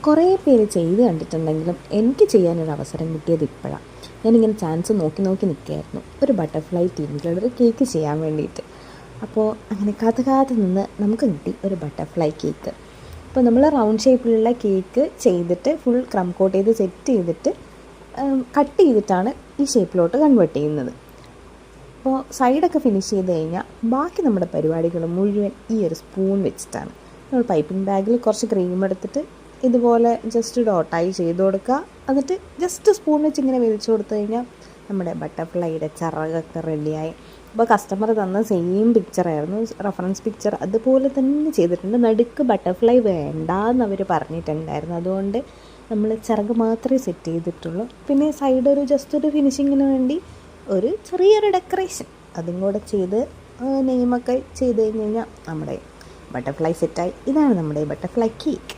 കുറേ പേര് ചെയ്ത് കണ്ടിട്ടുണ്ടെങ്കിലും എനിക്ക് ചെയ്യാനൊരു അവസരം കിട്ടിയത് ഇപ്പോഴാണ്. ഞാനിങ്ങനെ ചാൻസ് നോക്കി നോക്കി നിൽക്കുകയായിരുന്നു ഒരു ബട്ടർഫ്ലൈ തീമിലുള്ളൊരു കേക്ക് ചെയ്യാൻ വേണ്ടിയിട്ട്. അപ്പോൾ അങ്ങനെ കാത്ത് നിന്ന് നമുക്ക് കിട്ടി ഒരു ബട്ടർഫ്ലൈ കേക്ക്. അപ്പോൾ നമ്മൾ റൗണ്ട് ഷേപ്പിലുള്ള കേക്ക് ചെയ്തിട്ട് ഫുൾ ക്രം കോട്ട് ചെയ്ത് സെറ്റ് ചെയ്തിട്ട് കട്ട് ചെയ്തിട്ടാണ് ഈ ഷേപ്പിലോട്ട് കൺവേർട്ട് ചെയ്യുന്നത്. അപ്പോൾ സൈഡൊക്കെ ഫിനിഷ് ചെയ്ത് കഴിഞ്ഞാൽ ബാക്കി നമ്മുടെ പരിപാടികൾ മുഴുവൻ ഈ ഒരു സ്പൂൺ വെച്ചിട്ടാണ്. നമ്മൾ പൈപ്പിംഗ് ബാഗിൽ കുറച്ച് ക്രീം എടുത്തിട്ട് ഇതുപോലെ ജസ്റ്റ് ഡോട്ടായി ചെയ്ത് കൊടുക്കുക. എന്നിട്ട് ജസ്റ്റ് സ്പൂൺ വെച്ച് ഇങ്ങനെ വലിച്ചു കൊടുത്തു കഴിഞ്ഞാൽ നമ്മുടെ ബട്ടർഫ്ലൈയുടെ ചിറകൊക്കെ റെഡിയായി. അപ്പോൾ കസ്റ്റമർ തന്ന സെയിം പിക്ചറായിരുന്നു, റെഫറൻസ് പിക്ചർ അതുപോലെ തന്നെ ചെയ്തിട്ടുണ്ട്. നടുക്ക് ബട്ടർഫ്ലൈ വേണ്ടാന്ന് അവർ പറഞ്ഞിട്ടുണ്ടായിരുന്നു. അതുകൊണ്ട് നമ്മൾ ചിറക് മാത്രമേ സെറ്റ് ചെയ്തിട്ടുള്ളൂ. പിന്നെ സൈഡ് ഒരു ജസ്റ്റ് ഒരു ഫിനിഷിങ്ങിന് വേണ്ടി ഒരു ചെറിയൊരു ഡെക്കറേഷൻ അതും കൂടെ ചെയ്ത് നെയിമൊക്കെ ചെയ്ത് കഴിഞ്ഞ് കഴിഞ്ഞാൽ നമ്മുടെ ബട്ടർഫ്ലൈ സെറ്റായി. ഇതാണ് നമ്മുടെ ബട്ടർഫ്ലൈ കേക്ക്.